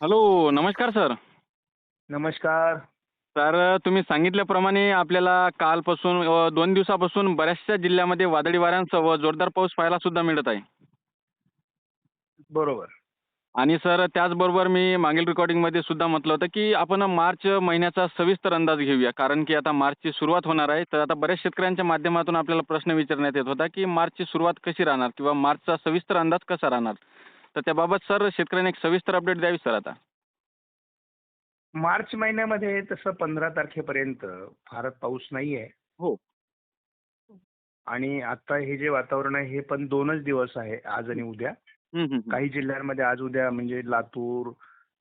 Hello, नमस्कार sir. नमस्कार. तर तुम्ही सांगितल्याप्रमाणे आपल्याला कालपासून 2 दिवसापासून बऱ्याचशा जिल्ह्यामध्ये वादळी वाऱ्यांसह व जोरदार पाऊस पाहायला सुद्धा मिळत आहे. बरोबर. आणि सर त्याचबरोबर मी मागील रेकॉर्डिंगमध्ये सुद्धा म्हटलं होतं, की आपण मार्च महिन्याचा सविस्तर अंदाज घेऊया. कारण की आता मार्चची सुरुवात होणार आहे. तर आता बऱ्याच शेतकऱ्यांच्या माध्यमातून आपल्याला प्रश्न विचारण्यात येत होता, की मार्चची सुरुवात कशी राहणार किंवा मार्चचा सविस्तर अंदाज कसा राहणार? तर त्याबाबत सर शेतकऱ्यांनी एक सविस्तर अपडेट द्यावी सर आता. मार्च महिन्यामध्ये तसं 15 तारखेपर्यंत फारच पाऊस नाहीये हो. आणि आता हे जे वातावरण आहे हे पण 2च दिवस आहे, आज आणि उद्या. हं, हं, हं. काही जिल्ह्यांमध्ये आज उद्या म्हणजे लातूर,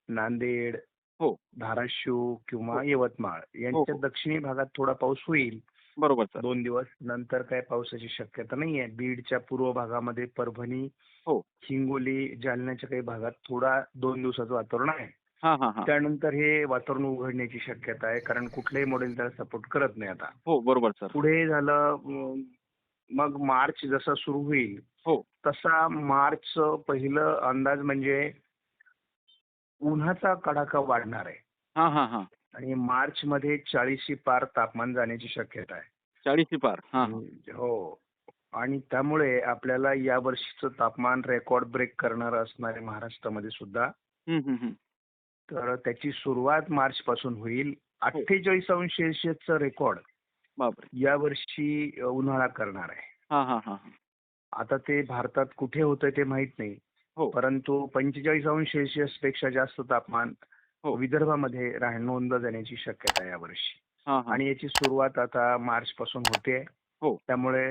नांदेड, हो, धाराशिव हो, किंवा यवतमाळ हो, यांच्या हो. दक्षिणी भागात थोडा पाऊस होईल बरोबर सर. 2 दिवस. नंतर काय पावसाची शक्यता नाहीये. बीडच्या पूर्व भागामध्ये, परभणी, हो. हिंगोली, जालन्याच्या काही भागात थोडा 2 दिवसाचं वातावरण आहे. हां, हां, हां. त्यानंतर हे वातावरण उघडण्याची शक्यता आहे, कारण कुठलंही मॉडेल त्याला सपोर्ट करत नाही आता. हो, बरोबर सर. पुढे झालं मग मार्च जसा सुरू होईल हो. तसा मार्च पहिलं अंदाज म्हणजे उन्हाचा कडाका वाढणार आहे हां, हां, हां. आणि मार्च मध्ये 40शी पार तापमान जाण्याची शक्यता आहे. 40ची पार. हां, हां. हो. आणि त्यामुळे आपल्याला या वर्षीचं तापमान रेकॉर्ड ब्रेक करणारं असणार आहे महाराष्ट्रामध्ये सुद्धा. हं, हं, हं. तर त्याची सुरुवात मार्च पासून होईल. हो. 48°C रेकॉर्ड बापरे! यावर्षी उन्हाळा करणार आहे. हां, हां, हां, हां. आता ते भारतात कुठे होतंय ते माहित नाही. हो, परंतु 45°C पेक्षा जास्त तापमान हो. विदर्भामध्ये नोंदलं जाण्याची शक्यता आहे यावर्षी. हां, हां. आणि याची सुरुवात आता मार्च पासून होते. हो. त्यामुळे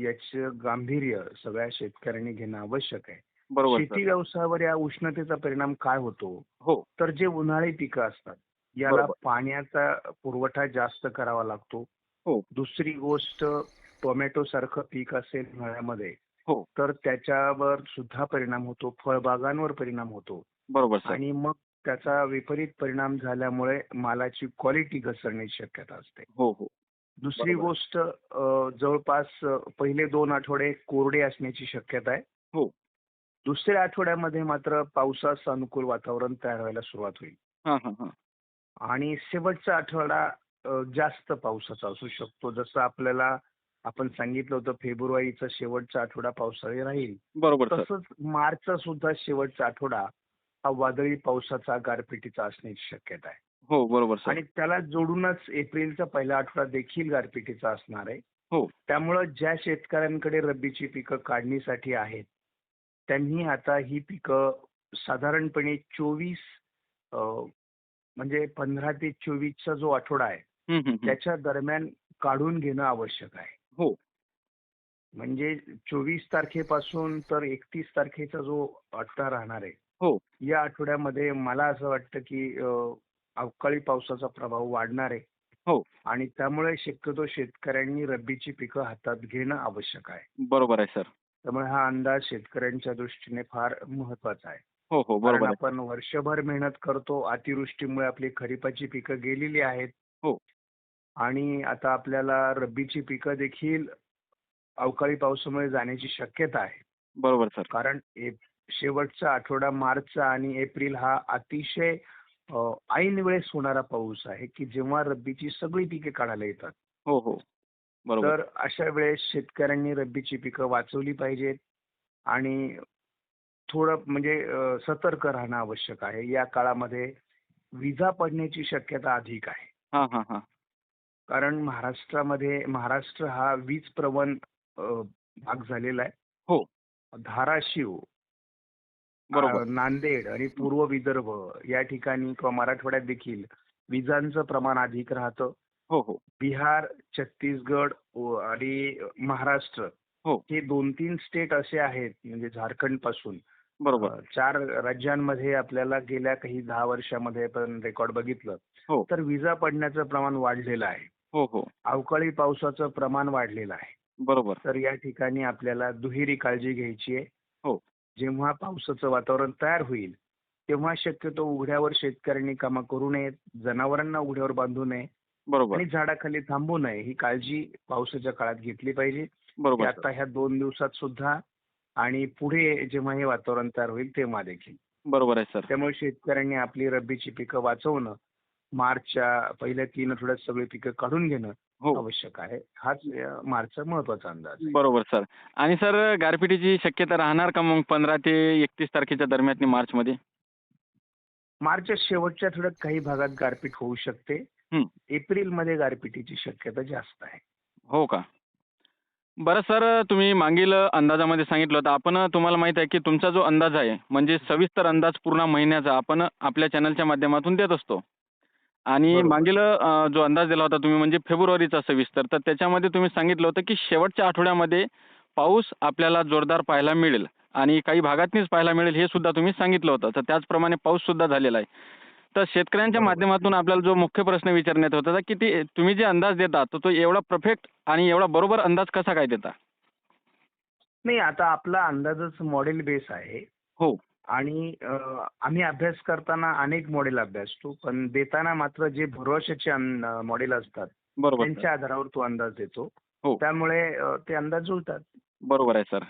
याचं गांभीर्य सगळ्या शेतकऱ्यांनी घेणं आवश्यक आहे. बरोबर सर. शेती व्यवसायावर या उष्णतेचा परिणाम काय होतो? हो. तर जे उन्हाळी पिकं असतात, याला बरोबर. पाण्याचा पुरवठा जास्त करावा लागतो. हो, दुसरी गोष्ट टोमॅटो सारखं पीक असेल उन्हाळ्यामध्ये, हो. तर त्याच्यावर सुद्धा परिणाम होतो, फळबागांवर परिणाम होतो बरोबर सर. आणि मग त्याचा विपरीत परिणाम झाल्यामुळे मालाची क्वालिटी घसरण्याची शक्यता असते. हो, हो. दुसरी बरोबर. गोष्ट जवळपास पहिले 2 आठवडे कोरडे असण्याची शक्यता आहे. हो. दुसऱ्या आठवड्यामध्ये मात्र पावसाचं अनुकूल वातावरण तयार व्हायला सुरुवात होईल हां, हां, हां. आणि शेवटचा आठवडा जास्त पावसाचा असू शकतो. जसं आपण सांगितलं होतं फेब्रुवारीचा शेवटचा आठवडा पावसाळी राहील. बरोबर सर. तसंच मार्चचा सुद्धा शेवटचा आठवडा हा वादळी पावसाचा, गारपिटीचा असण्याची शक्यता आहे. हो, बरोबर सर. आणि त्याला जोडूनच एप्रिलचा पहिला आठवडा देखील गारपिटीचा असणार आहे. हो. त्यामुळं ज्या शेतकऱ्यांकडे रब्बीची पिकं काढणीसाठी आहेत, त्यांनी आता ही पिकं साधारणपणे 24 म्हणजे 15 ते 24चा जो आठवडा आहे, हं, हं, हं. त्याच्या दरम्यान काढून घेणं आवश्यक आहे. हो. म्हणजे 24 तारखेपासून तर 31 तारखेचा जो आठवडा राहणार आहे, हो. या आठवड्यामध्ये मला असं वाटतं की अवकाळी पावसाचा प्रभाव वाढणार आहे हो. आणि त्यामुळे शक्यतो शेतकऱ्यांनी रब्बीची पिकं हातात घेणं आवश्यक आहे. बरोबर आहे सर. त्यामुळे हा अंदाज शेतकऱ्यांच्या दृष्टीने फार महत्वाचा आहे. हो, हो. कारण बरोबर आहे. आपण वर्षभर मेहनत करतो. अतिवृष्टीमुळे आपली खरीपाची पिकं गेलेली आहेत हो. आणि आता आपल्याला रब्बीची पिकं देखील अवकाळी पावसामुळे जाण्याची शक्यता आहे. बरोबर सर. कारण शेवटचा आठवडा मार्चचा आणि एप्रिल हा अतिशय ऐन वेळेस होणारा पाऊस आहे की जेव्हा रब्बीची सगळी पिके काढायला येतात. हो, हो. बरोबर. तर अशा वेळेस शेतकऱ्यांनी रब्बीची पिकं वाचवली पाहिजेत आणि थोडं म्हणजे सतर्क राहणं आवश्यक आहे. या काळामध्ये विजा पडण्याची शक्यता अधिक आहे. हां, हां, हां. कारण महाराष्ट्र हा वीज प्रवण भाग झालेला आहे. हो. धाराशिव, बरोबर. नांदेड आणि पूर्व विदर्भ या ठिकाणी किंवा मराठवाड्यात देखील विजांचं प्रमाण अधिक राहतं. हो, हो. बिहार, छत्तीसगड आणि महाराष्ट्र हो. हे 2-3 स्टेट असे आहेत म्हणजे झारखंड पासून बरोबर. 4 राज्यांमध्ये आपल्याला गेल्या काही 10 वर्षामध्ये आपण रेकॉर्ड बघितलं हो. तर विजा पडण्याचं प्रमाण वाढलेलं आहे. हो, हो. अवकाळी पावसाचं प्रमाण वाढलेलं आहे. बरोबर. तर या ठिकाणी आपल्याला दुहेरी काळजी घ्यायची आहे. हो. जेव्हा पावसाचं वातावरण तयार होईल तेव्हा शक्यतो उघड्यावर शेतकऱ्यांनी कामं करू नयेत, जनावरांना उघड्यावर बांधू नये बरोबर. आणि झाडाखाली थांबू नये. ही काळजी पावसाच्या काळात घेतली पाहिजे. ती बरोबर सर. आता ह्या 2 दिवसात सुद्धा आणि पुढे जेव्हा हे वातावरण तयार होईल तेव्हा देखील. बरोबर आहे सर. त्यामुळे शेतकऱ्यांनी आपली रब्बीची पिकं वाचवणं, मार्चच्या पहिल्या 3 आठवड्यात सगळी पिकं काढून घेणं हो. आवश्यक आहे. हाच मार्चचा महत्वाचा अंदाज आहे. बरोबर सर. आणि सर गारपिटीची शक्यता राहणार का मग 15 ते 31 तारखेच्या दरम्यान मार्चमध्ये? मार्चच्या शेवटच्या आठवड्यात काही भागात गारपीट होऊ शकते. हं. एप्रिलमध्ये गारपिटीची शक्यता जास्त आहे. हो का? बरं सर, तुम्ही मागील अंदाजामध्ये सांगितलं होतं. तुम्हाला माहीत आहे की तुमचा जो अंदाज आहे म्हणजे सविस्तर अंदाज पूर्ण महिन्याचा आपण आपल्या चॅनलच्या माध्यमातून देत असतो. आणि बरोबर. मागील जो अंदाज दिला होता तुम्ही म्हणजे फेब्रुवारीचा सविस्तर, तर त्याच्यामध्ये तुम्ही सांगितलं होतं की शेवटच्या आठवड्यामध्ये पाऊस आपल्याला जोरदार पाहायला मिळेल आणि काही भागातनीच पाहायला मिळेल हे सुद्धा तुम्ही सांगितलं होतं. तर त्याचप्रमाणे पाऊस सुद्धा झालेला आहे. तर शेतकऱ्यांच्या बरोबर. माध्यमातून आपल्याला जो मुख्य प्रश्न विचारण्यात होता की ते तुम्ही जे अंदाज देता तर तो एवढा परफेक्ट आणि एवढा बरोबर अंदाज कसा काय देता? नाही, आता आपला अंदाजच मॉडेल बेस आहे हो. आणि आम्ही अभ्यास करताना अनेक मॉडेल अभ्यासतो, पण देताना मात्र जे भरवशाचे मॉडेल असतात बरोबर सर. त्यांच्या आधारावर तो अंदाज देतो. हो. त्यामुळे ते अंदाज जुळतात. बरोबर आहे सर.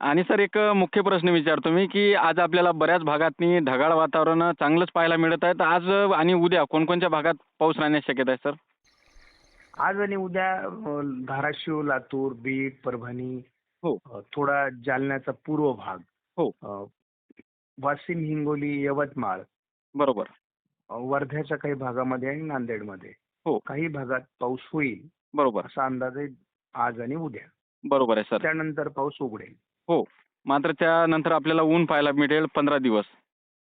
आणि सर एक मुख्य प्रश्न विचारतो मी, की आज आपल्याला बऱ्याच भागातनी ढगाळ वातावरण चांगलंच पाहायला मिळत आहे. तर आज आणि उद्या कोणकोणत्या भागात पाऊस राहण्याची शक्यता आहे सर? आज आणि उद्या धाराशिव, लातूर, बीड, परभणी, हो. थोडा जालन्याचा पूर्व भाग, हो. अ, वाशिम, हिंगोली, यवतमाळ, बरोबर. वर्ध्याच्या काही भागामध्ये आणि नांदेडमध्ये हो. काही भागात पाऊस होईल बरोबर. असा अंदाज आहे आज आणि उद्या. बरोबर आहे सर. त्यानंतर पाऊस उघडेल. हो. मात्र त्यानंतर आपल्याला ऊन पाहायला मिळेल 15 दिवस.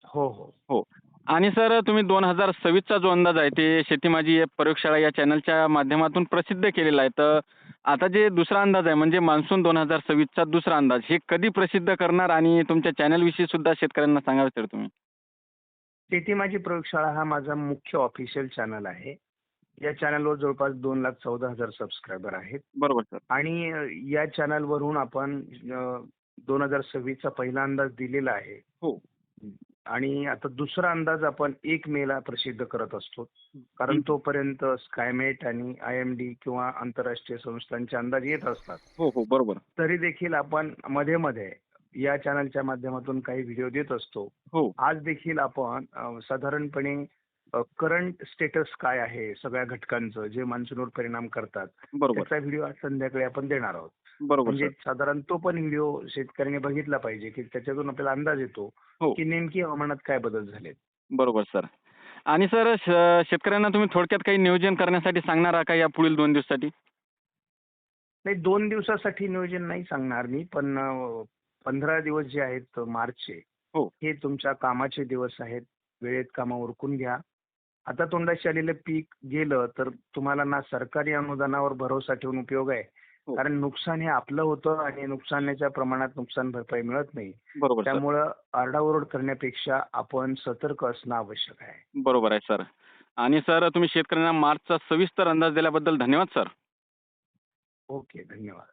हो, हो. हो. आणि सर तुम्ही 2026चा जो अंदाज आहे ते शेती माझी एक प्रयोगशाळा या चॅनलच्या माध्यमातून प्रसिद्ध केलेला आहे. तर आता जे दुसरा अंदाज आहे म्हणजे मान्सून 2026चा दुसरा अंदाज हे कधी प्रसिद्ध करणार आणि तुमच्या चॅनलविषयी सुद्धा शेतकऱ्यांना सांगावे सर तुम्ही? शेती माझी प्रयोगशाळा हा माझा मुख्य ऑफिशियल चॅनल आहे. या चॅनलवर जवळपास 2,14,000 सबस्क्रायबर आहेत बरोबर सर. आणि या चॅनलवरून आपण 2026चा पहिला अंदाज दिलेला आहे हो. आणि आता दुसरा अंदाज आपण 1 मेला प्रसिद्ध करत असतो. कारण तोपर्यंत स्कायमेट आणि IMD किंवा आंतरराष्ट्रीय संस्थांचे अंदाज येत असतात. हो, हो. बरोबर. तरी देखील आपण मध्ये-मध्ये या चॅनलच्या माध्यमातून काही व्हिडिओ देत असतो. हो. आज देखील आपण साधारणपणे करंट स्टेटस काय आहे सगळ्या घटकांचं जे मान्सूनवर परिणाम करतात, बरोबर. त्याचा व्हिडिओ आज संध्याकाळी आपण देणार आहोत. बरोबर म्हणजे सर. साधारण तो पण व्हिडिओ शेतकऱ्यांनी बघितला पाहिजे की त्याच्यातून आपल्याला अंदाज येतो हो. की नेमकी हवामानात काय बदल झालेत. बरोबर सर. आणि सर शेतकऱ्यांना तुम्ही थोडक्यात काही नियोजन करण्यासाठी सांगणार आहात का या पुढील 2 दिवसासाठी? नाही, 2 दिवसासाठी नियोजन नाही सांगणार मी, पण 15 दिवस जे आहेत मार्चचे, हो. हे तुमच्या कामाचे दिवस आहेत. वेळेत कामं उरकून घ्या. आता तोंडाशी आलेलं पीक गेलं तर तुम्हाला ना सरकारी अनुदानावर भरोसा ठेवून उपयोग आहे. हो. कारण नुकसान हे आपलं होतं आणि नुकसानाच्या प्रमाणात नुकसान भरपाई मिळत नाही. बरोबर सर. त्यामुळं आरडाओरड करण्यापेक्षा आपण सतर्क असणं आवश्यक आहे. बरोबर आहे सर. आणि सर तुम्ही शेतकऱ्यांना मार्चचा सविस्तर अंदाज दिल्याबद्दल धन्यवाद सर. ओके, धन्यवाद.